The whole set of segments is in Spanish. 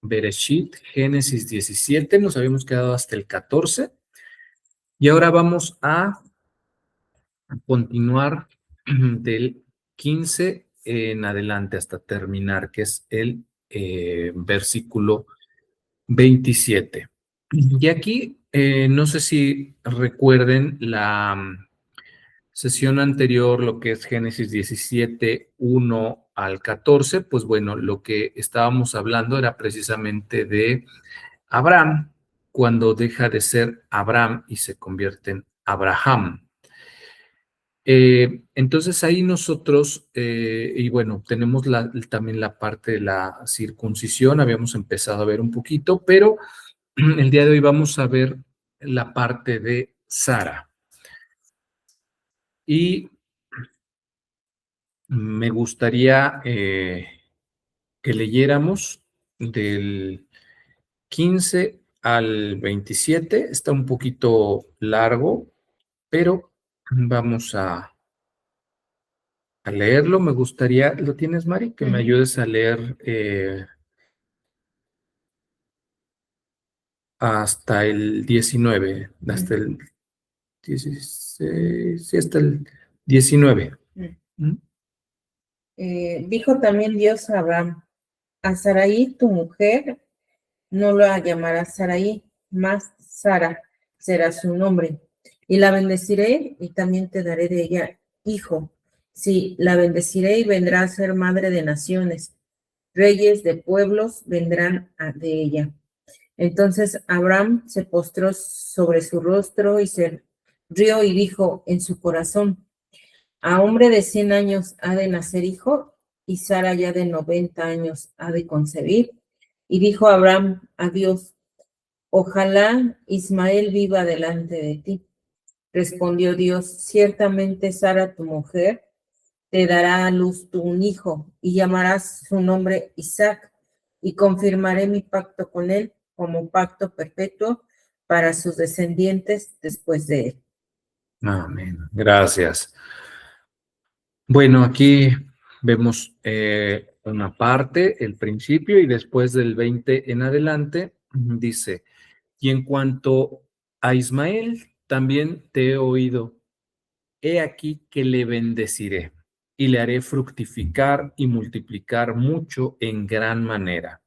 Bereshit, Génesis 17, nos habíamos quedado hasta el 14, y ahora vamos a continuar del 15 en adelante hasta terminar, que es el versículo 27. Y aquí, no sé si recuerden la sesión anterior, lo que es Génesis 17, 1 al 14, pues bueno, lo que estábamos hablando era precisamente de Abraham, cuando deja de ser Abraham y se convierte en Abraham. Entonces ahí nosotros, y bueno, tenemos también la parte de la circuncisión, habíamos empezado a ver un poquito, pero el día de hoy vamos a ver la parte de Sara. Y me gustaría que leyéramos del 15 al 27. Está un poquito largo, pero vamos a leerlo. Me gustaría, ¿lo tienes, Mari? Que me ayudes a leer hasta el 19, hasta el 16, sí, hasta el 19. Dijo también Dios a Abraham: a Sarai, tu mujer, no la llamarás Sarai, más Sara será su nombre. Y la bendeciré y también te daré de ella hijo. Sí, la bendeciré y vendrá a ser madre de naciones. Reyes de pueblos vendrán de ella. Entonces Abraham se postró sobre su rostro y se rió y dijo en su corazón: a hombre de 100 años ha de nacer hijo, y Sara ya de 90 años ha de concebir. Y dijo Abraham a Dios: ojalá Ismael viva delante de ti. Respondió Dios: ciertamente Sara tu mujer te dará a luz tú un hijo, y llamarás su nombre Isaac, y confirmaré mi pacto con él como pacto perpetuo para sus descendientes después de él. Amén. Gracias. Bueno, aquí vemos una parte, el principio, y después del 20 en adelante, dice: y en cuanto a Ismael, también te he oído. He aquí que le bendeciré, y le haré fructificar y multiplicar mucho en gran manera.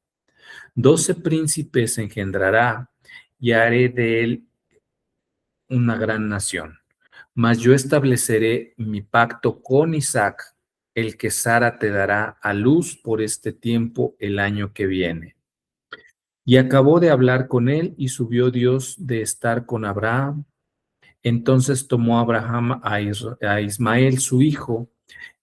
12 príncipes engendrará, y haré de él una gran nación. Mas yo estableceré mi pacto con Isaac, el que Sara te dará a luz por este tiempo el año que viene. Y acabó de hablar con él, y subió Dios de estar con Abraham. Entonces tomó Abraham a Ismael su hijo,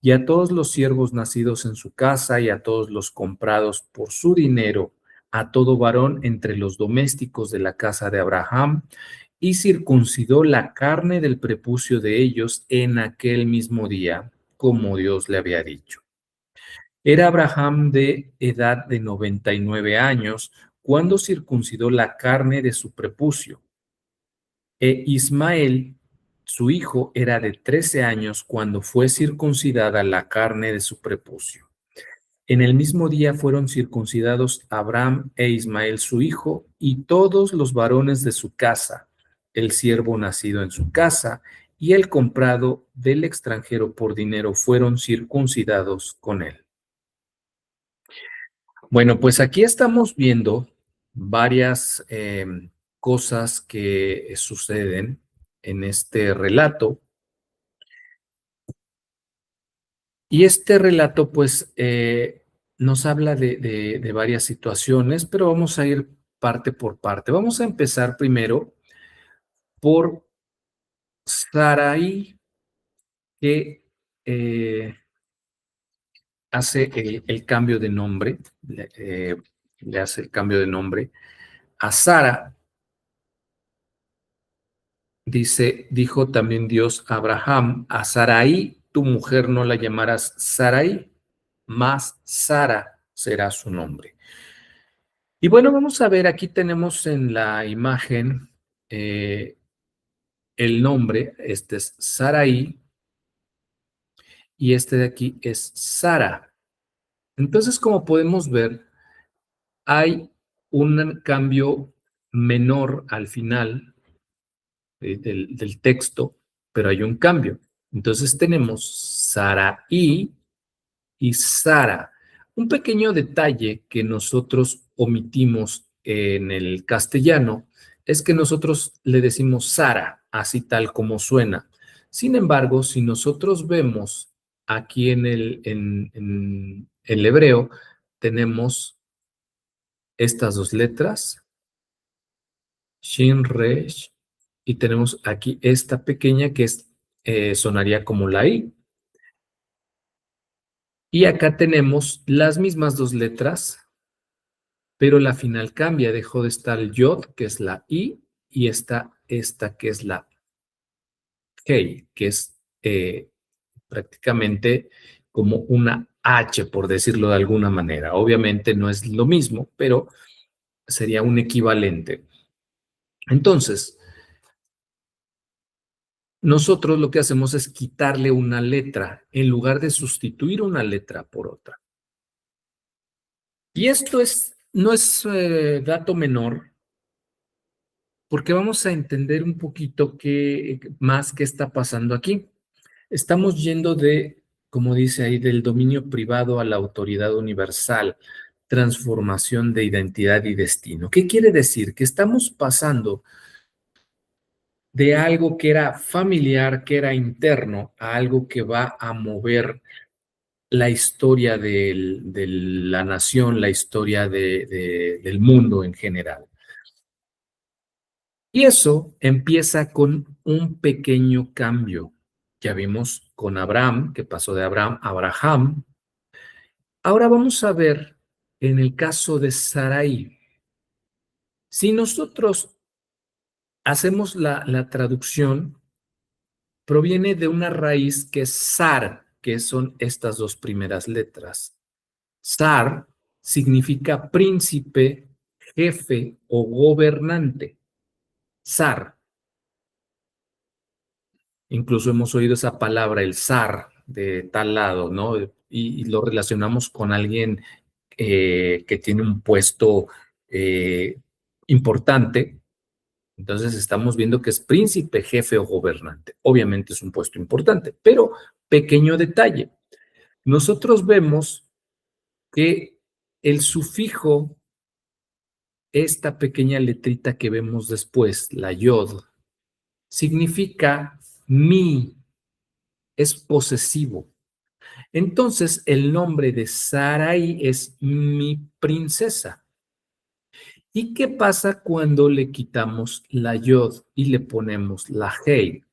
y a todos los siervos nacidos en su casa, y a todos los comprados por su dinero, a todo varón entre los domésticos de la casa de Abraham, y circuncidó la carne del prepucio de ellos en aquel mismo día, como Dios le había dicho. Era Abraham de edad de 99 años cuando circuncidó la carne de su prepucio. Ismael, su hijo, era de 13 años cuando fue circuncidada la carne de su prepucio. En el mismo día fueron circuncidados Abraham e Ismael su hijo, y todos los varones de su casa, el siervo nacido en su casa y el comprado del extranjero por dinero, fueron circuncidados con él. Bueno, pues aquí estamos viendo varias cosas que suceden en este relato. Y este relato, pues, nos habla de varias situaciones, pero vamos a ir parte por parte. Vamos a empezar primero por Sarai, que hace el cambio de nombre, le hace el cambio de nombre a Sara. Dijo también Dios a Abraham: a Sarai, tu mujer, no la llamarás Sarai, mas Sara será su nombre. Y bueno, vamos a ver, aquí tenemos en la imagen el nombre. Este es Sarai y este de aquí es Sara. Entonces, como podemos ver, hay un cambio menor al final del texto, pero hay un cambio. Entonces tenemos Saraí y Sara. Un pequeño detalle que nosotros omitimos en el castellano es que nosotros le decimos Sara, así tal como suena. Sin embargo, si nosotros vemos aquí en el hebreo, tenemos estas dos letras, Shin Resh, y tenemos aquí esta pequeña que es, sonaría como la I. Y acá tenemos las mismas dos letras, pero la final cambia. Dejó de estar el yod, que es la I, y está esta, que es la Hei, que es prácticamente como una H, por decirlo de alguna manera. Obviamente no es lo mismo, pero sería un equivalente. Entonces, nosotros lo que hacemos es quitarle una letra en lugar de sustituir una letra por otra. Y esto no es dato menor, porque vamos a entender un poquito más qué está pasando aquí. Estamos yendo de, como dice ahí, del dominio privado a la autoridad universal, transformación de identidad y destino. ¿Qué quiere decir? Que estamos pasando de algo que era familiar, que era interno, a algo que va a mover la historia de la nación, la historia del mundo en general. Y eso empieza con un pequeño cambio. Ya vimos con Abraham, que pasó de Abraham a Abraham. Ahora vamos a ver en el caso de Sarai. Si nosotros hacemos la traducción, proviene de una raíz que es Sar, que son estas dos primeras letras. Sar significa príncipe, jefe o gobernante. Sar. Incluso hemos oído esa palabra, el zar de tal lado, ¿no? Y lo relacionamos con alguien que tiene un puesto importante. Entonces estamos viendo que es príncipe, jefe o gobernante. Obviamente es un puesto importante, pero pequeño detalle. Nosotros vemos que el sufijo, esta pequeña letrita que vemos después, la yod, significa mi, es posesivo. Entonces, el nombre de Sarai es mi princesa. ¿Y qué pasa cuando le quitamos la yod y le ponemos la hei?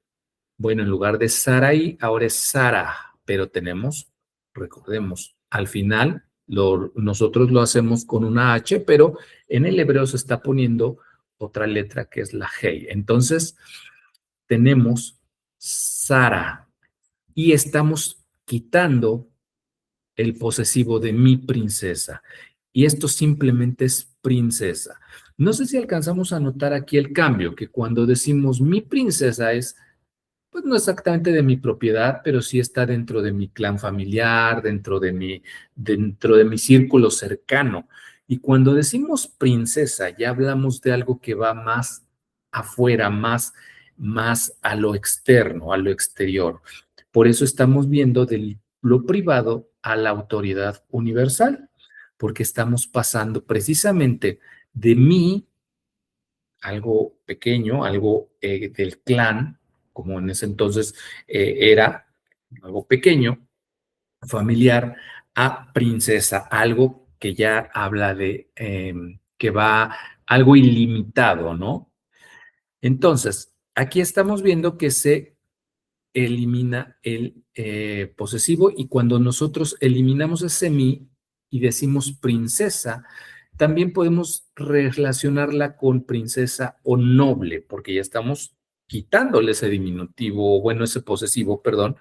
Bueno, en lugar de Sarai, ahora es Sara, pero tenemos, recordemos, al final nosotros lo hacemos con una H, pero en el hebreo se está poniendo otra letra que es la hei. Entonces, tenemos Sara y estamos quitando el posesivo de mi princesa. Y esto simplemente es princesa. No sé si alcanzamos a notar aquí el cambio, que cuando decimos mi princesa es, pues no exactamente de mi propiedad, pero sí está dentro de mi clan familiar, dentro de mi círculo cercano. Y cuando decimos princesa, ya hablamos de algo que va más afuera, más a lo externo, a lo exterior. Por eso estamos viendo de lo privado a la autoridad universal, porque estamos pasando precisamente de mí, algo pequeño, algo del clan, como en ese entonces era algo pequeño, familiar, a princesa, algo que ya habla de que va algo ilimitado, ¿no? Entonces, aquí estamos viendo que se elimina el posesivo y cuando nosotros eliminamos ese mi y decimos princesa, también podemos relacionarla con princesa o noble, porque ya estamos quitándole ese diminutivo, bueno, ese posesivo, perdón,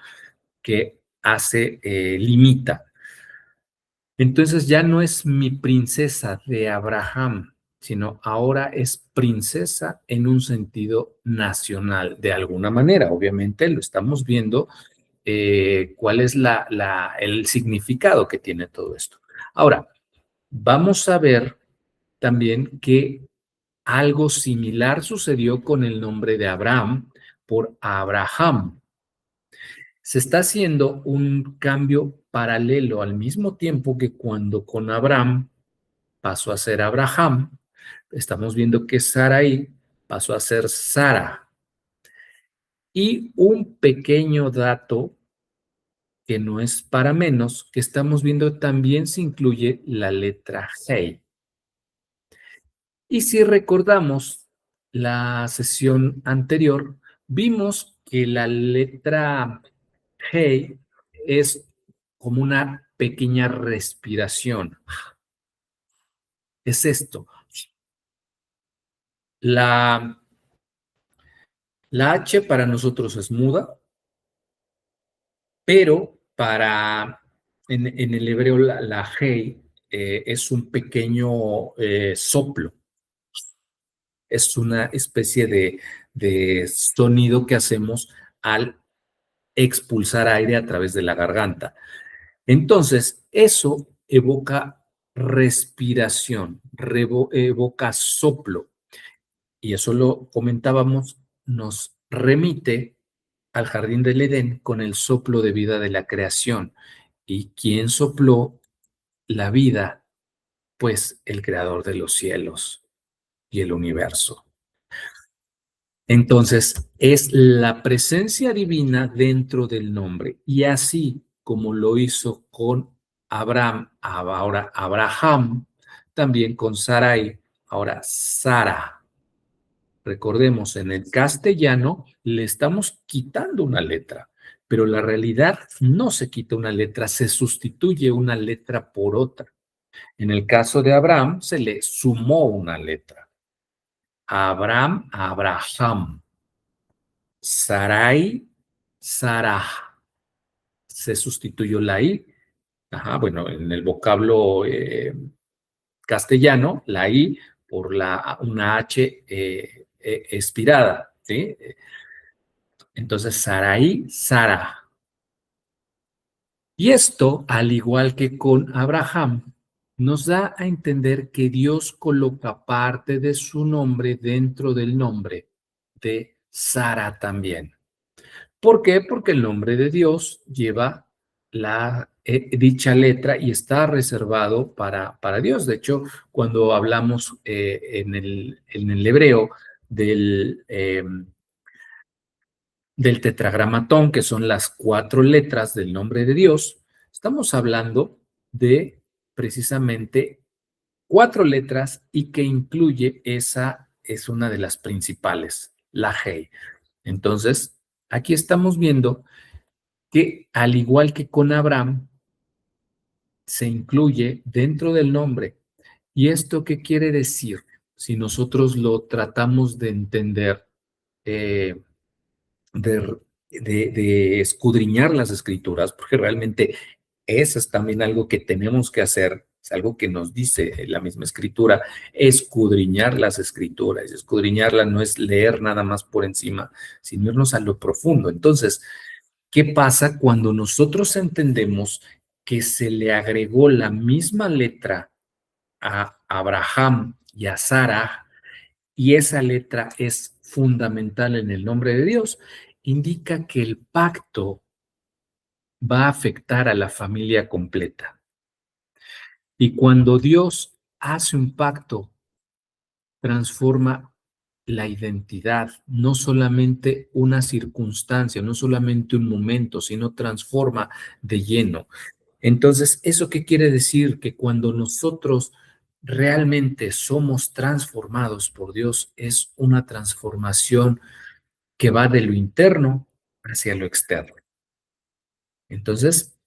que hace, limita. Entonces ya no es mi princesa de Abraham, sino ahora es princesa en un sentido nacional, de alguna manera. Obviamente lo estamos viendo cuál es el significado que tiene todo esto. Ahora, vamos a ver también que algo similar sucedió con el nombre de Abraham por Abraham. Se está haciendo un cambio paralelo al mismo tiempo que cuando con Abraham pasó a ser Abraham, estamos viendo que Sarai pasó a ser Sara. Y un pequeño dato que no es para menos, que estamos viendo también se incluye la letra Hey. Y si recordamos la sesión anterior, vimos que la letra Hey es como una pequeña respiración. Es esto. La, la H para nosotros es muda, pero en el hebreo la Hey es un pequeño soplo. Es una especie de sonido que hacemos al expulsar aire a través de la garganta. Entonces, eso evoca respiración, evoca soplo. Y eso lo comentábamos, nos remite al jardín del Edén con el soplo de vida de la creación. ¿Y quién sopló la vida? Pues el creador de los cielos y el universo. Entonces, es la presencia divina dentro del nombre. Y así como lo hizo con Abraham, ahora Abraham, también con Sarai, ahora Sara. Recordemos, en el castellano le estamos quitando una letra, pero la realidad no se quita una letra, se sustituye una letra por otra. En el caso de Abraham, se le sumó una letra. Abraham, Abraham. Sarai, Sarah. Se sustituyó la I. Ajá, bueno, en el vocablo castellano, la I por una H expirada, ¿sí? Entonces, Sarai, Sara. Y esto, al igual que con Abraham, nos da a entender que Dios coloca parte de su nombre dentro del nombre de Sara también. ¿Por qué? Porque el nombre de Dios lleva dicha letra y está reservado para Dios. De hecho, cuando hablamos en el hebreo del tetragramatón, que son las 4 letras del nombre de Dios, estamos hablando de precisamente 4 letras y que incluye esa, es una de las principales, la Hey. Entonces, aquí estamos viendo que al igual que con Abraham, se incluye dentro del nombre. ¿Y esto qué quiere decir? Si nosotros lo tratamos de entender, eh, de, de escudriñar las escrituras, porque realmente eso es también algo que tenemos que hacer, es algo que nos dice la misma escritura, escudriñar las escrituras. Escudriñarla no es leer nada más por encima, sino irnos a lo profundo. Entonces, ¿qué pasa cuando nosotros entendemos que se le agregó la misma letra a Abraham y a Sara y esa letra es fundamental en el nombre de Dios? Indica que el pacto va a afectar a la familia completa. Y cuando Dios hace un pacto, transforma la identidad, no solamente una circunstancia, no solamente un momento, sino transforma de lleno. Entonces, ¿eso qué quiere decir? Que cuando nosotros realmente somos transformados por Dios, es una transformación que va de lo interno hacia lo externo. Entonces,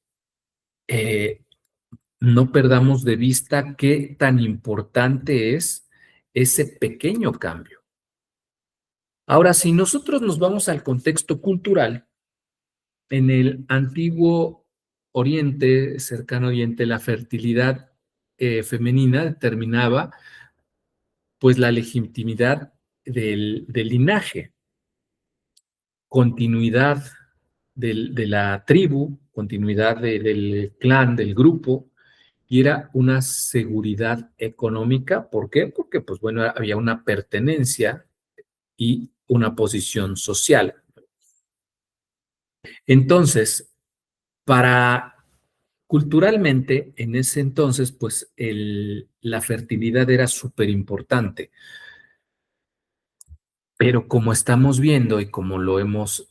eh, no perdamos de vista qué tan importante es ese pequeño cambio. Ahora, si nosotros nos vamos al contexto cultural, en el antiguo Oriente, cercano Oriente, la fertilidad femenina determinaba pues la legitimidad del linaje, continuidad de la tribu, continuidad del clan, del grupo, y era una seguridad económica. ¿Por qué? Porque, pues bueno, había una pertenencia y una posición social. Entonces, para culturalmente, en ese entonces, pues la fertilidad era súper importante. Pero como estamos viendo y como lo hemos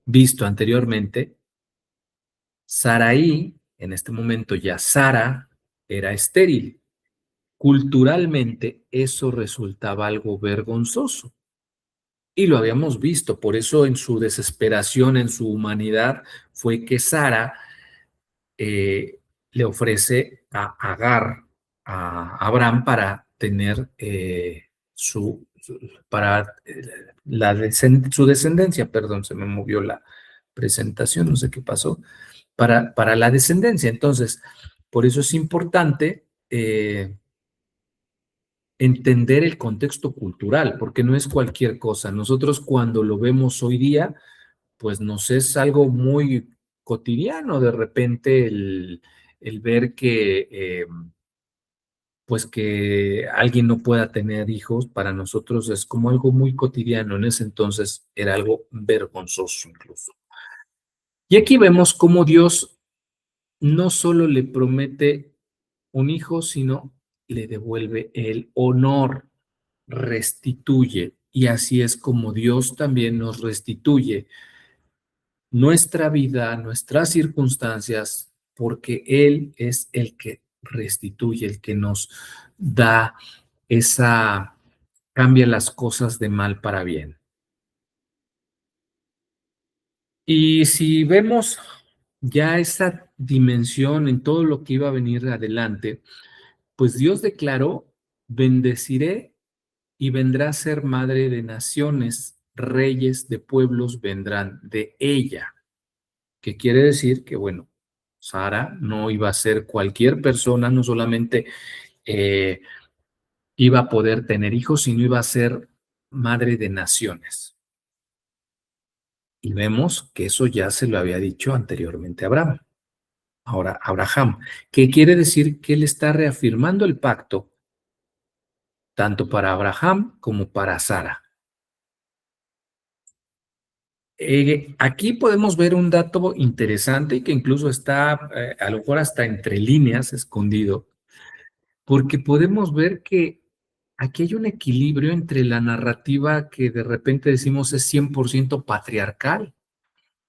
visto anteriormente, Saraí, en este momento ya Sara, era estéril. Culturalmente eso resultaba algo vergonzoso. Y lo habíamos visto, por eso en su desesperación, en su humanidad, fue que Sara le ofrece a Agar, a Abraham, para tener para su descendencia, perdón, se me movió la presentación, no sé qué pasó, para la descendencia. Entonces, por eso es importante entender el contexto cultural, porque no es cualquier cosa. Nosotros cuando lo vemos hoy día, pues nos es algo muy cotidiano de repente el ver que, pues que alguien no pueda tener hijos, para nosotros es como algo muy cotidiano. En ese entonces era algo vergonzoso incluso. Y aquí vemos cómo Dios no solo le promete un hijo, sino le devuelve el honor, restituye. Y así es como Dios también nos restituye nuestra vida, nuestras circunstancias, porque Él es el que restituye, el que nos da esa, cambia las cosas de mal para bien. Y si vemos ya esa dimensión en todo lo que iba a venir adelante, pues Dios declaró: bendeciré y vendrá a ser madre de naciones, reyes de pueblos vendrán de ella. Que quiere decir que, bueno, Sara no iba a ser cualquier persona, no solamente eh, iba a poder tener hijos, sino iba a ser madre de naciones. Y vemos que eso ya se lo había dicho anteriormente a Abraham. Ahora, Abraham, que quiere decir que él está reafirmando el pacto tanto para Abraham como para Sara. Aquí podemos ver un dato interesante y que incluso está a lo mejor hasta entre líneas escondido, porque podemos ver que aquí hay un equilibrio entre la narrativa que de repente decimos es 100% patriarcal.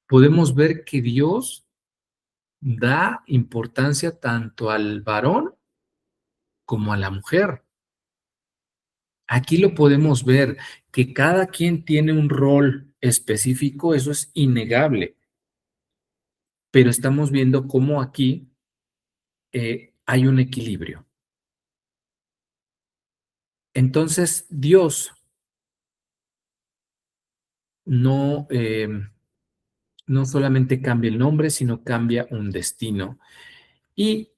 Podemos ver que Dios da importancia tanto al varón como a la mujer. Aquí lo podemos ver, que cada quien tiene un rol específico, eso es innegable, pero estamos viendo cómo aquí hay un equilibrio. Entonces, Dios no, no solamente cambia el nombre, sino cambia un destino. Y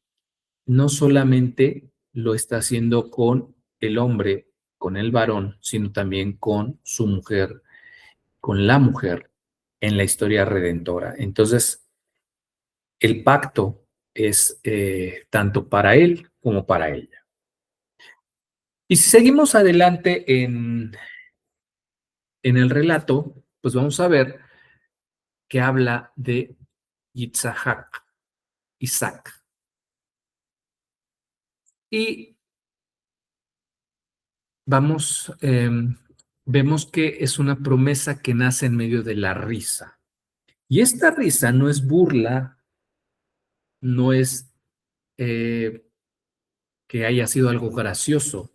no solamente lo está haciendo con el hombre, con el varón, sino también con su mujer, con la mujer en la historia redentora. Entonces, el pacto es tanto para él como para ella. Y si seguimos adelante en el relato, pues vamos a ver que habla de Yitzhak, Isaac. Y vamos, vemos que es una promesa que nace en medio de la risa. Y esta risa no es burla, no es eh, que haya sido algo gracioso,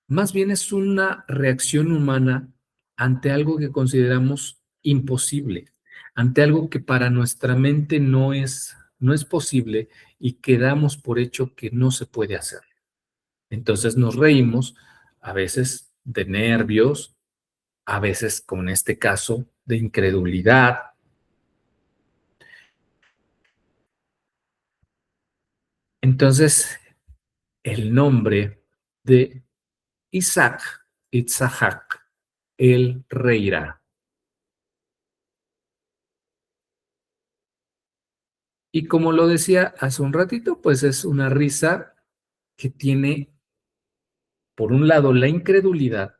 más bien es una reacción humana ante algo que consideramos imposible, ante algo que para nuestra mente no es posible y que damos por hecho que no se puede hacer. Entonces nos reímos, a veces de nervios, a veces, como en este caso, de incredulidad. Entonces, el nombre de Isaac, Itzhak, él reirá. Y como lo decía hace un ratito, pues es una risa que tiene, por un lado, la incredulidad,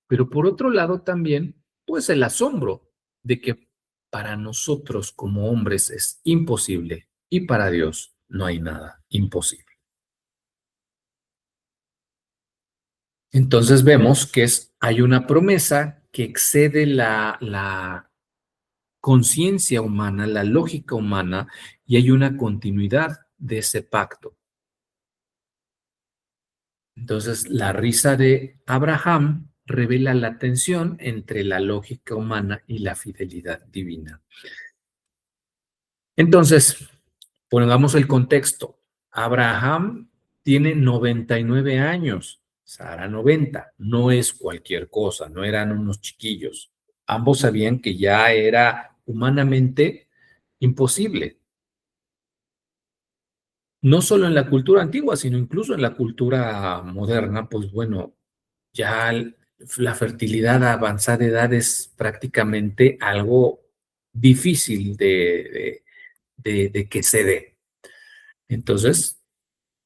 pero por otro lado también, pues el asombro de que para nosotros como hombres es imposible y para Dios no hay nada imposible. Entonces vemos que hay una promesa que excede la conciencia humana, la lógica humana, y hay una continuidad de ese pacto. Entonces, la risa de Abraham revela la tensión entre la lógica humana y la fidelidad divina. Entonces, pongamos el contexto. Abraham tiene 99 años, Sara 90. No es cualquier cosa, no eran unos chiquillos. Ambos sabían que ya era humanamente imposible. No solo en la cultura antigua, sino incluso en la cultura moderna, pues bueno, ya la fertilidad a avanzada edad es prácticamente algo difícil de que se dé. Entonces,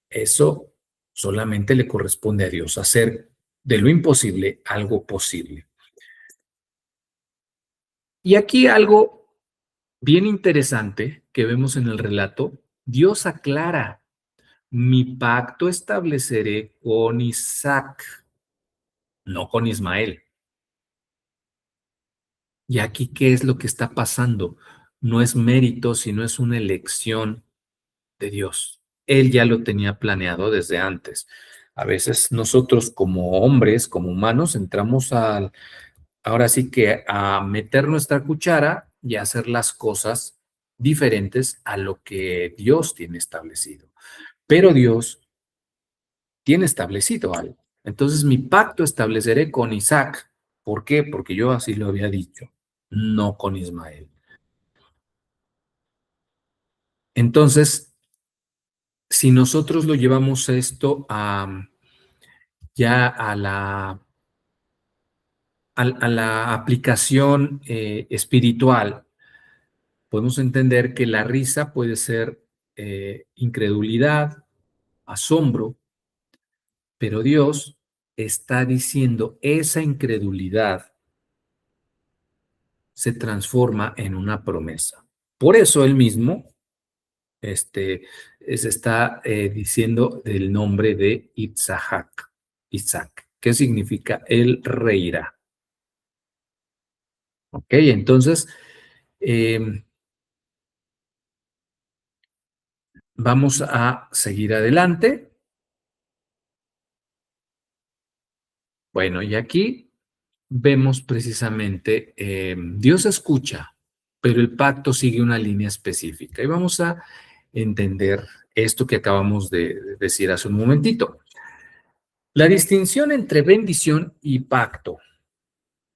eso solamente le corresponde a Dios, hacer de lo imposible algo posible. Y aquí algo bien interesante que vemos en el relato, Dios aclara, mi pacto estableceré con Isaac, no con Ismael. Y aquí, ¿qué es lo que está pasando? No es mérito, sino es una elección de Dios. Él ya lo tenía planeado desde antes. A veces nosotros como hombres, como humanos, entramos ahora sí que a meter nuestra cuchara y a hacer las cosas diferentes a lo que Dios tiene establecido. Pero Dios tiene establecido algo. Entonces mi pacto estableceré con Isaac. ¿Por qué? Porque yo así lo había dicho, no con Ismael. Entonces, si nosotros lo llevamos esto ya a la aplicación espiritual, podemos entender que la risa puede ser incredulidad, asombro, pero Dios está diciendo esa incredulidad se transforma en una promesa. Por eso él mismo se está diciendo del nombre de Isaac, que significa él reirá. Ok, entonces vamos a seguir adelante. Bueno, y aquí vemos precisamente, Dios escucha, pero el pacto sigue una línea específica. Y vamos a entender esto que acabamos de decir hace un momentito. La distinción entre bendición y pacto.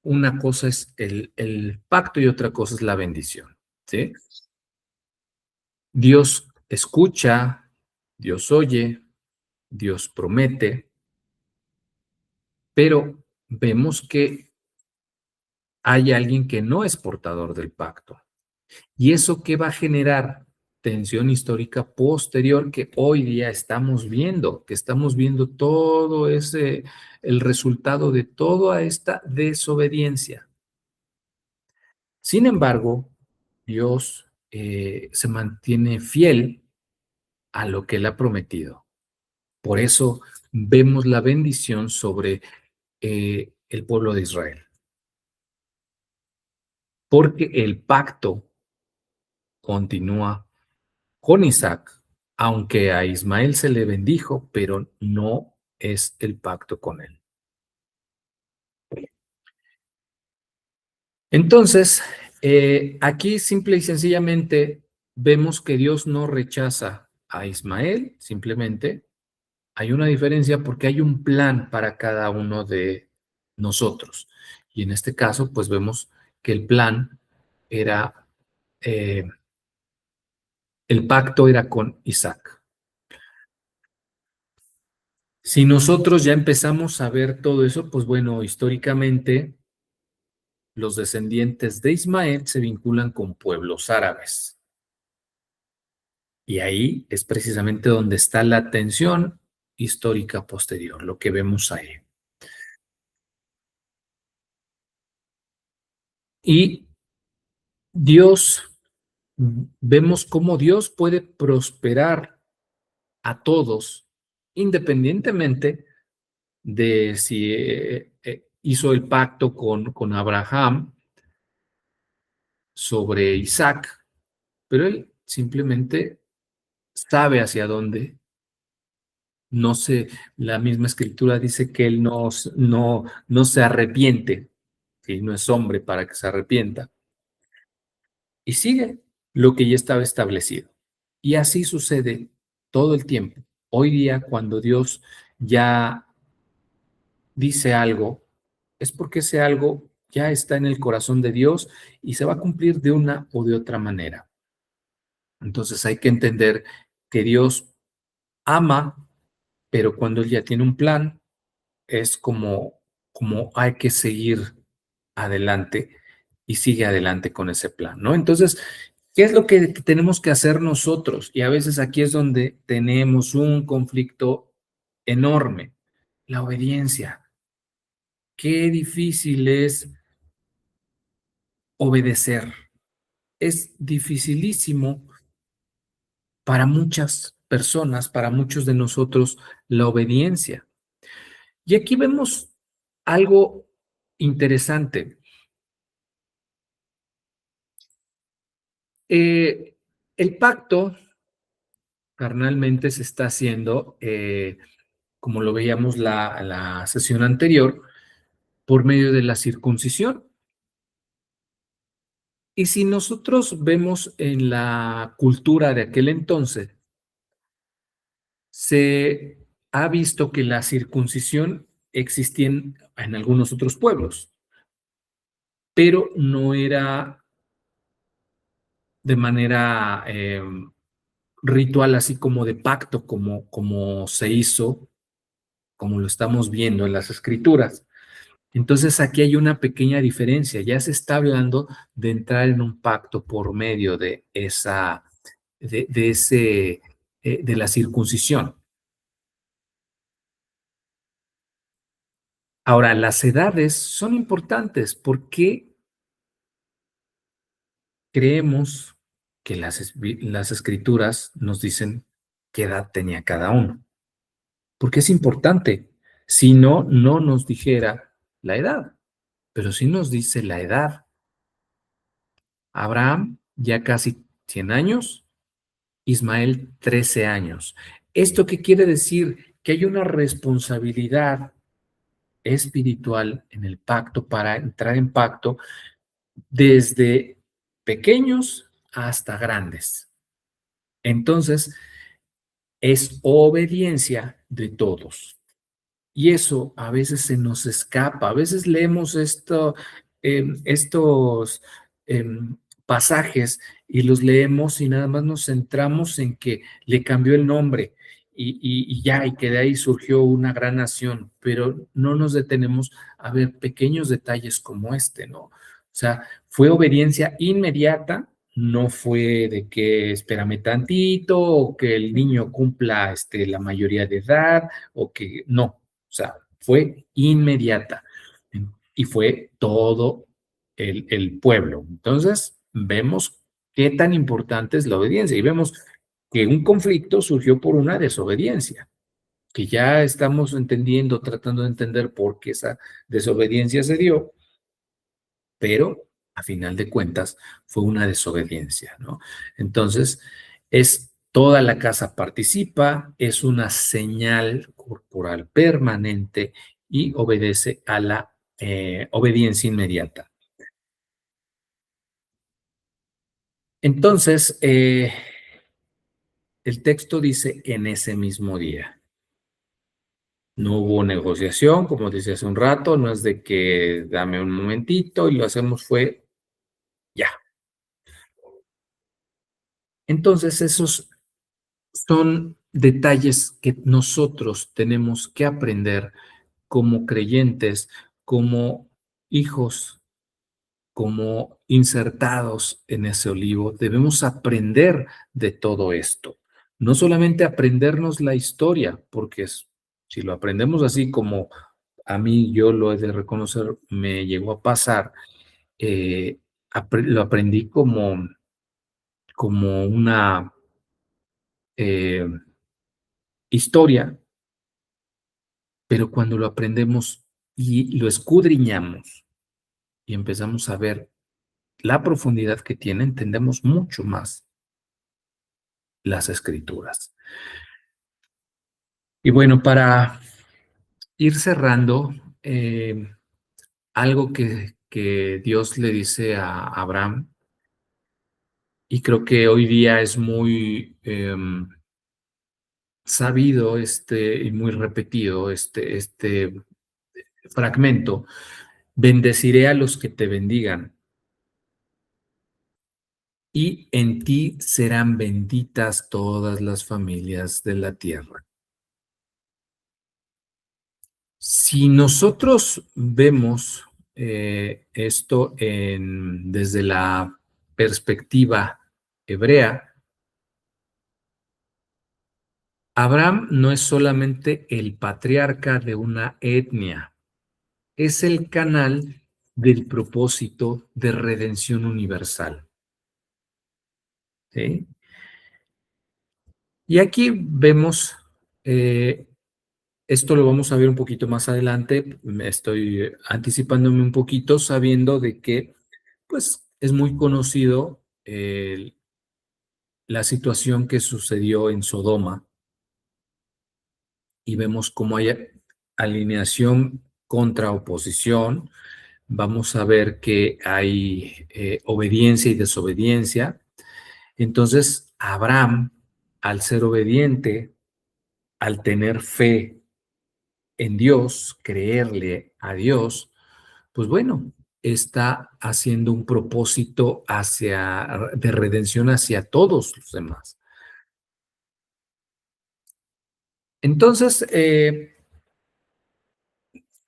Una cosa es el pacto y otra cosa es la bendición, ¿sí? Dios escucha, Dios oye, Dios promete, pero vemos que hay alguien que no es portador del pacto. ¿Y eso qué va a generar? Tensión histórica posterior que hoy día estamos viendo, que estamos viendo todo ese, el resultado de toda esta desobediencia. Sin embargo, Dios se mantiene fiel a lo que Él ha prometido. Por eso vemos la bendición sobre el pueblo de Israel. Porque el pacto continúa con Isaac, aunque a Ismael se le bendijo, pero no es el pacto con él. Entonces, aquí simple y sencillamente vemos que Dios no rechaza a Ismael, simplemente hay una diferencia porque hay un plan para cada uno de nosotros. Y en este caso, pues vemos que el plan era, eh, el pacto era con Isaac. Si nosotros ya empezamos a ver todo eso, pues bueno, históricamente los descendientes de Ismael se vinculan con pueblos árabes. Y ahí es precisamente donde está la tensión histórica posterior, lo que vemos ahí. Y Dios, vemos cómo Dios puede prosperar a todos, independientemente de si hizo el pacto con Abraham sobre Isaac, pero él simplemente sabe hacia dónde. No sé, la misma escritura dice que él no se arrepiente, ¿sí? No es hombre para que se arrepienta, y sigue lo que ya estaba establecido. Y así sucede todo el tiempo. Hoy día, cuando Dios ya dice algo, es porque ese algo ya está en el corazón de Dios y se va a cumplir de una o de otra manera. Entonces hay que entender que Dios ama, pero cuando Él ya tiene un plan, es como hay que seguir adelante y sigue adelante con ese plan, ¿no? Entonces, ¿qué es lo que tenemos que hacer nosotros? Y a veces aquí es donde tenemos un conflicto enorme, la obediencia. Qué difícil es obedecer. Es dificilísimo para muchas personas, para muchos de nosotros, la obediencia. Y aquí vemos algo interesante. El pacto carnalmente se está haciendo, como lo veíamos la sesión anterior, por medio de la circuncisión. Y si nosotros vemos en la cultura de aquel entonces, se ha visto que la circuncisión existía en algunos otros pueblos, pero no era de manera ritual, así como de pacto, como se hizo, como lo estamos viendo en las escrituras. Entonces aquí hay una pequeña diferencia. Ya se está hablando de entrar en un pacto por medio de esa, de ese, de la circuncisión. Ahora, las edades son importantes. ¿Por qué creemos que las escrituras nos dicen qué edad tenía cada uno? Porque es importante. Si no, no nos dijera la edad, pero sí nos dice la edad. Abraham, ya casi 100 años, Ismael, 13 años. ¿Esto qué quiere decir? Que hay una responsabilidad espiritual en el pacto para entrar en pacto desde pequeños hasta grandes. Entonces, es obediencia de todos. Y eso a veces se nos escapa. A veces leemos estos pasajes y los leemos y nada más nos centramos en que le cambió el nombre y ya, y que de ahí surgió una gran nación, pero no nos detenemos a ver pequeños detalles como este, ¿no? O sea, fue obediencia inmediata, no fue de que espérame tantito o que el niño cumpla la mayoría de edad o que no. O sea, fue inmediata y fue todo el pueblo. Entonces, vemos qué tan importante es la obediencia y vemos que un conflicto surgió por una desobediencia, que ya estamos entendiendo, tratando de entender por qué esa desobediencia se dio, pero a final de cuentas fue una desobediencia, ¿no? Entonces, es toda la casa participa, es una señal corporal permanente y obedece a la obediencia inmediata. Entonces, el texto dice en ese mismo día. No hubo negociación, como decía hace un rato, no es de que dame un momentito y lo hacemos fue ya. Entonces, esos son detalles que nosotros tenemos que aprender como creyentes, como hijos como insertados en ese olivo, debemos aprender de todo esto. No solamente aprendernos la historia, porque si lo aprendemos así como a mí, yo lo he de reconocer, me llegó a pasar, eh, lo aprendí como una eh, historia, pero cuando lo aprendemos y lo escudriñamos y empezamos a ver la profundidad que tiene, entendemos mucho más las escrituras. Y bueno, para ir cerrando, algo que Dios le dice a Abraham, y creo que hoy día es muy sabido y muy repetido este fragmento: bendeciré a los que te bendigan, y en ti serán benditas todas las familias de la tierra. Si nosotros vemos esto desde la perspectiva hebrea, Abraham no es solamente el patriarca de una etnia, es el canal del propósito de redención universal. ¿Sí? Y aquí vemos, esto lo vamos a ver un poquito más adelante, me estoy anticipándome un poquito sabiendo de que pues es muy conocido la situación que sucedió en Sodoma, y vemos cómo hay alineación contra oposición. Vamos a ver que hay obediencia y desobediencia. Entonces, Abraham, al ser obediente, al tener fe en Dios, creerle a Dios, pues bueno, está haciendo un propósito de redención hacia todos los demás. Entonces,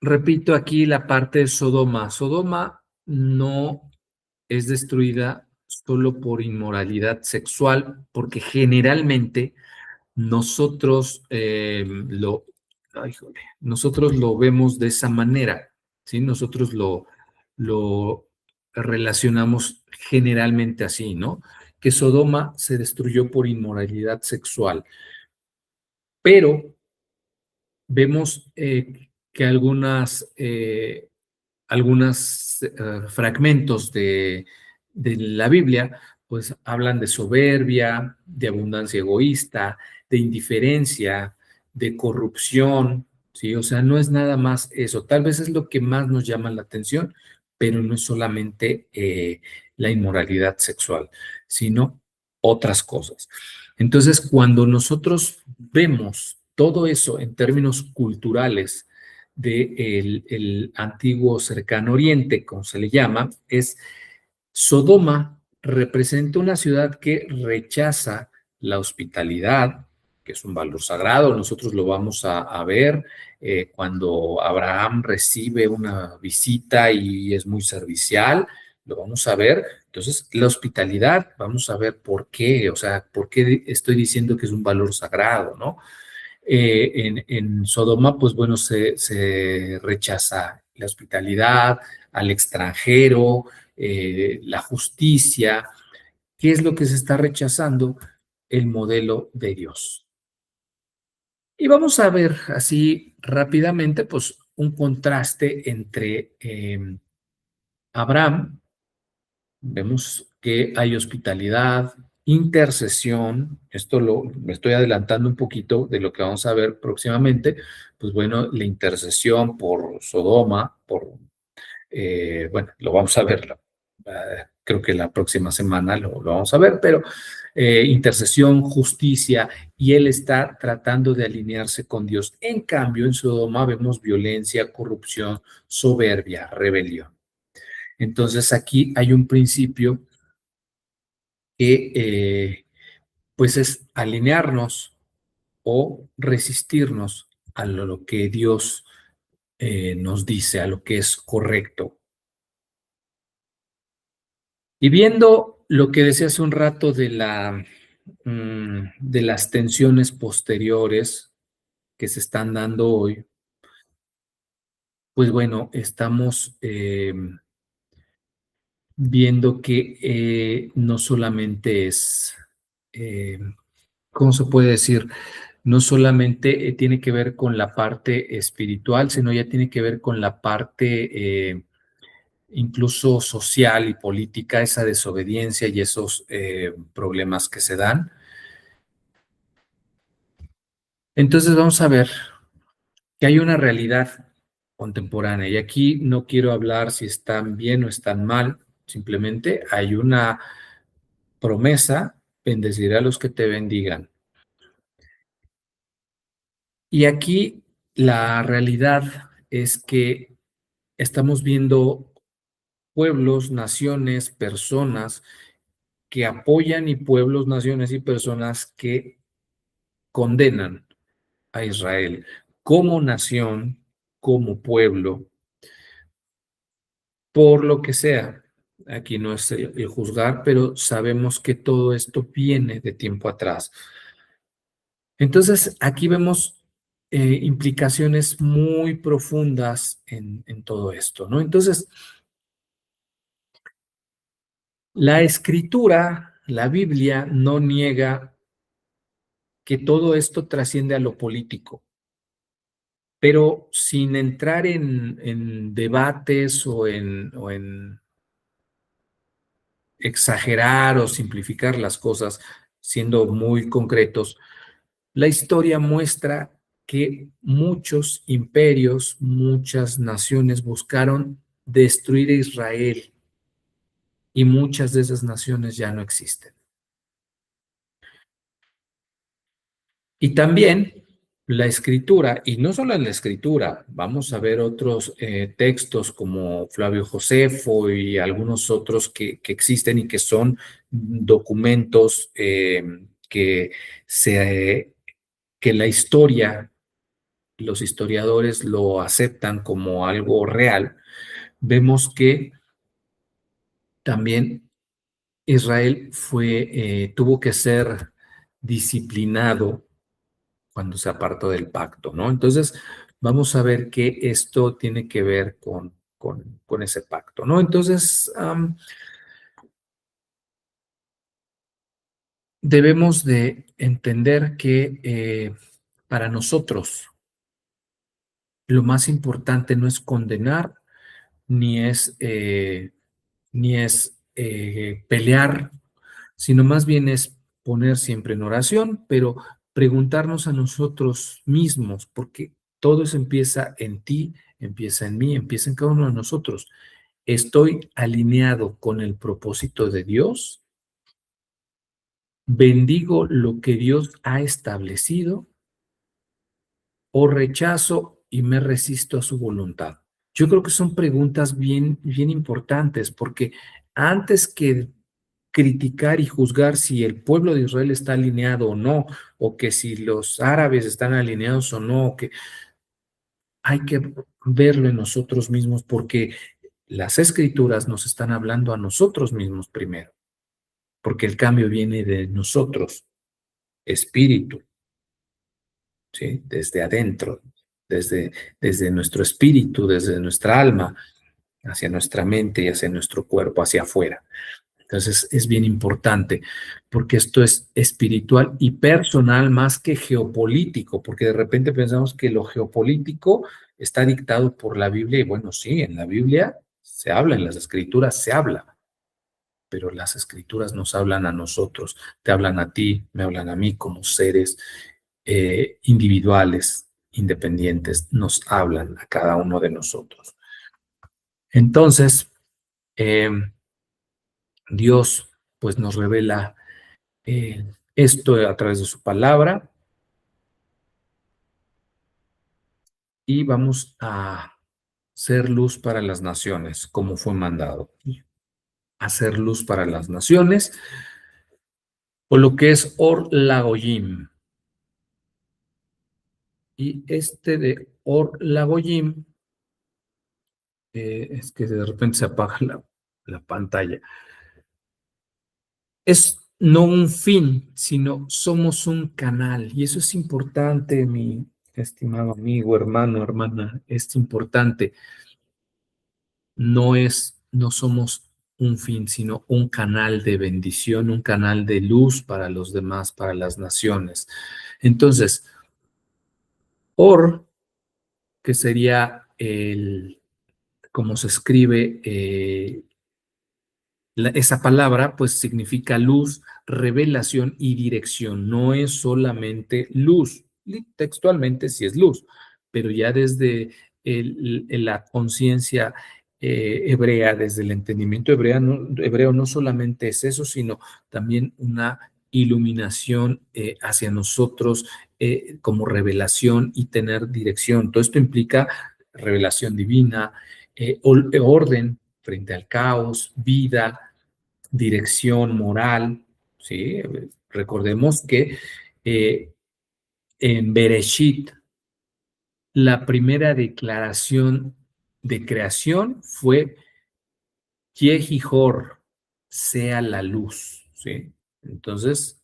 repito aquí la parte de Sodoma. Sodoma no es destruida solo por inmoralidad sexual, porque generalmente nosotros nosotros lo vemos de esa manera, ¿sí? Nosotros lo relacionamos generalmente así, ¿no? Que Sodoma se destruyó por inmoralidad sexual, pero vemos que algunos fragmentos de la Biblia, pues hablan de soberbia, de abundancia egoísta, de indiferencia, de corrupción, ¿sí? O sea, no es nada más eso. Tal vez es lo que más nos llama la atención, pero no es solamente la inmoralidad sexual, sino otras cosas. Entonces, cuando nosotros vemos todo eso en términos culturales, del antiguo cercano oriente, como se le llama, es Sodoma representa una ciudad que rechaza la hospitalidad, que es un valor sagrado. Nosotros lo vamos a ver cuando Abraham recibe una visita y es muy servicial, lo vamos a ver. Entonces, la hospitalidad, vamos a ver por qué, o sea, por qué estoy diciendo que es un valor sagrado, ¿no? En Sodoma, pues bueno, se rechaza la hospitalidad al extranjero, la justicia. ¿Qué es lo que se está rechazando? El modelo de Dios. Y vamos a ver así rápidamente, pues, un contraste entre Abraham. Vemos que hay hospitalidad, intercesión. Esto me estoy adelantando un poquito de lo que vamos a ver próximamente. Pues bueno, la intercesión por Sodoma, bueno, lo vamos a ver, creo que la próxima semana lo vamos a ver, pero intercesión, justicia, y él está tratando de alinearse con Dios. En cambio, en Sodoma vemos violencia, corrupción, soberbia, rebelión. Entonces aquí hay un principio que pues es alinearnos o resistirnos a lo que Dios nos dice, a lo que es correcto. Y viendo lo que decía hace un rato de de las tensiones posteriores que se están dando hoy, pues bueno, estamos viendo que no solamente es, eh, ¿cómo se puede decir? No solamente tiene que ver con la parte espiritual, sino ya tiene que ver con la parte incluso social y política, esa desobediencia y esos problemas que se dan. Entonces vamos a ver que hay una realidad contemporánea y aquí no quiero hablar si están bien o están mal, simplemente hay una promesa, bendeciré a los que te bendigan. Y aquí la realidad es que estamos viendo pueblos, naciones, personas que apoyan y pueblos, naciones y personas que condenan a Israel como nación, como pueblo, por lo que sea. Aquí no es el juzgar, pero sabemos que todo esto viene de tiempo atrás. Entonces, aquí vemos implicaciones muy profundas en todo esto, ¿no? Entonces, la escritura, la Biblia, no niega que todo esto trasciende a lo político, pero sin entrar en debates o en exagerar o simplificar las cosas, siendo muy concretos, la historia muestra que muchos imperios, muchas naciones buscaron destruir a Israel y muchas de esas naciones ya no existen. Y también la escritura, y no solo en la escritura, vamos a ver otros textos como Flavio Josefo y algunos otros que existen y que son documentos se, que la historia, los historiadores lo aceptan como algo real. Vemos que también Israel tuvo que ser disciplinado cuando se apartó del pacto, ¿no? Entonces, vamos a ver que esto tiene que ver con ese pacto, ¿no? Entonces, debemos de entender que para nosotros lo más importante no es condenar, ni es pelear, sino más bien es poner siempre en oración, pero preguntarnos a nosotros mismos, porque todo eso empieza en ti, empieza en mí, empieza en cada uno de nosotros. ¿Estoy alineado con el propósito de Dios? ¿Bendigo lo que Dios ha establecido o rechazo y me resisto a su voluntad? Yo creo que son preguntas bien, bien importantes, porque antes que criticar y juzgar si el pueblo de Israel está alineado o no, o que si los árabes están alineados o no, que hay que verlo en nosotros mismos, porque las escrituras nos están hablando a nosotros mismos primero, porque el cambio viene de nosotros, espíritu, ¿sí? Desde adentro, desde nuestro espíritu, desde nuestra alma, hacia nuestra mente y hacia nuestro cuerpo, hacia afuera. Entonces es bien importante porque esto es espiritual y personal más que geopolítico, porque de repente pensamos que lo geopolítico está dictado por la Biblia y bueno, sí, en la Biblia se habla, en las escrituras se habla, pero las escrituras nos hablan a nosotros, te hablan a ti, me hablan a mí como seres individuales, independientes, nos hablan a cada uno de nosotros. Entonces, eh, Dios pues nos revela esto a través de su palabra y vamos a ser luz para las naciones, como fue mandado. Hacer luz para las naciones, o lo que es Or Lagoyim. Y este de Or Lagoyim, es que de repente se apaga la pantalla. es no un fin, sino somos un canal. Y eso es importante, mi estimado amigo, hermano, hermana, es importante. No somos un fin, sino un canal de bendición, un canal de luz para los demás, para las naciones. Entonces, Or, que sería como se escribe esa palabra, pues significa luz, revelación y dirección. No es solamente luz. Textualmente sí es luz, pero ya desde la conciencia hebrea, desde el entendimiento hebreo, no solamente es eso, sino también una iluminación hacia nosotros como revelación y tener dirección. Todo esto implica revelación divina, orden frente al caos, vida, dirección moral, ¿sí? Recordemos que eh, en Bereshit, la primera declaración de creación fue Yehijor, sea la luz, ¿sí? Entonces,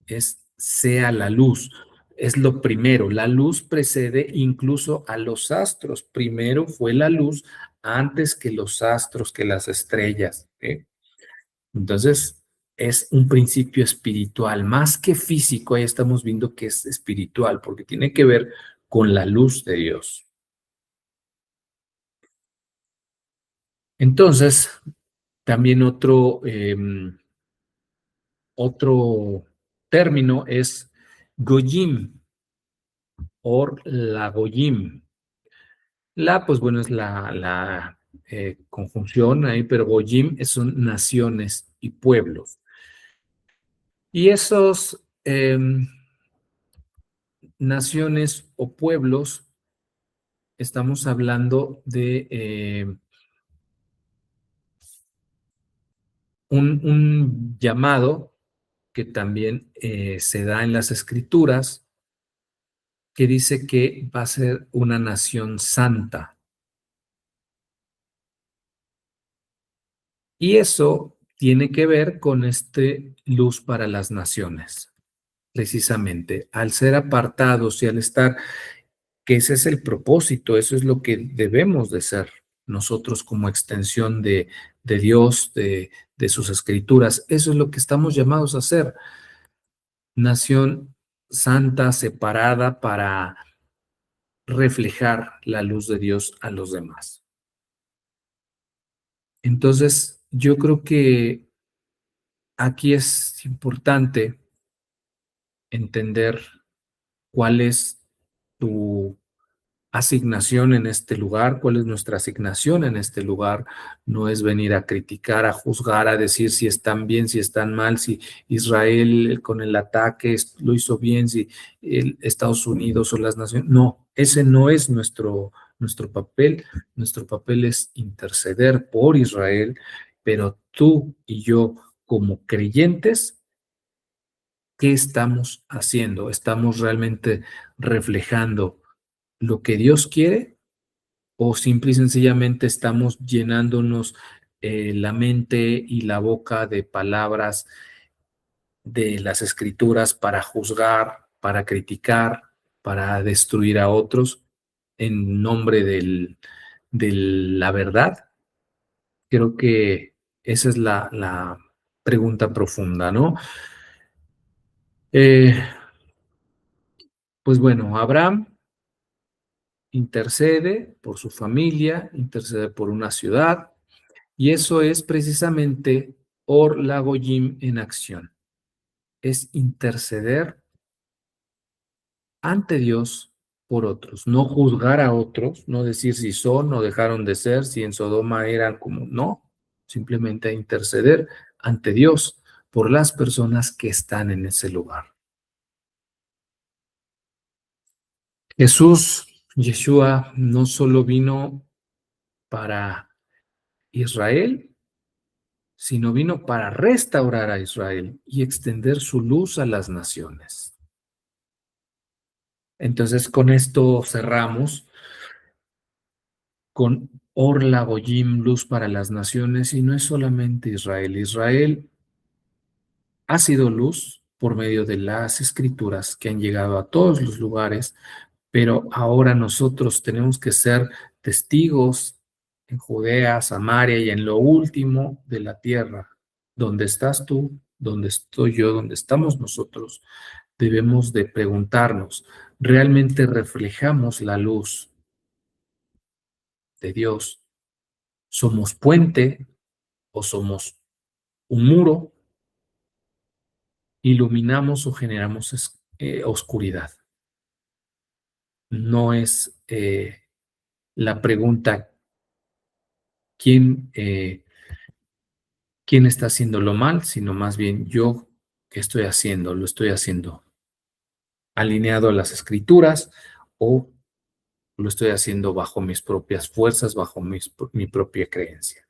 es sea la luz. Es lo primero. La luz precede incluso a los astros. Primero fue la luz antes que los astros, que las estrellas, ¿sí? Entonces, es un principio espiritual, más que físico. Ahí estamos viendo que es espiritual, porque tiene que ver con la luz de Dios. Entonces, también otro término es Goyim, o la Goyim. Pues bueno, es la conjunción ahí, pero Goyim son naciones y pueblos. Y esos naciones o pueblos, estamos hablando de un llamado que también se da en las escrituras, que dice que va a ser una nación santa. Y eso tiene que ver con este luz para las naciones, precisamente. Al ser apartados y al estar, que ese es el propósito, eso es lo que debemos de ser nosotros como extensión de Dios, de sus escrituras. Eso es lo que estamos llamados a hacer. Nación santa, separada para reflejar la luz de Dios a los demás. Entonces, yo creo que aquí es importante entender cuál es tu asignación en este lugar, cuál es nuestra asignación en este lugar. No es venir a criticar, a juzgar, a decir si están bien, si están mal, si Israel con el ataque lo hizo bien, si Estados Unidos o las naciones. No, ese no es nuestro papel. Nuestro papel es interceder por Israel, pero tú y yo como creyentes, ¿qué estamos haciendo? ¿Estamos realmente reflejando lo que Dios quiere o simple y sencillamente estamos llenándonos la mente y la boca de palabras de las escrituras para juzgar, para criticar, para destruir a otros en nombre de la verdad? Creo que esa es la pregunta profunda, ¿no? Eh, pues bueno, Abraham intercede por su familia, intercede por una ciudad, y eso es precisamente Or Lagoyim en acción. Es interceder ante Dios por otros, no juzgar a otros, no decir si son o dejaron de ser, si en Sodoma eran como, no, simplemente interceder ante Dios por las personas que están en ese lugar. Jesús, Yeshua, no solo vino para Israel, sino vino para restaurar a Israel y extender su luz a las naciones. Entonces, con esto cerramos con Orla Goyim, luz para las naciones, y no es solamente Israel. Israel ha sido luz por medio de las escrituras que han llegado a todos los lugares, pero ahora nosotros tenemos que ser testigos en Judea, Samaria y en lo último de la tierra. Donde estás tú, donde estoy yo, donde estamos nosotros, debemos de preguntarnos, ¿realmente reflejamos la luz de Dios? ¿Somos puente o somos un muro? ¿Iluminamos o generamos oscuridad? No es la pregunta quién está haciéndolo mal, sino más bien yo qué estoy haciendo, lo estoy haciendo alineado a las escrituras o lo estoy haciendo bajo mis propias fuerzas, bajo mi propia creencia.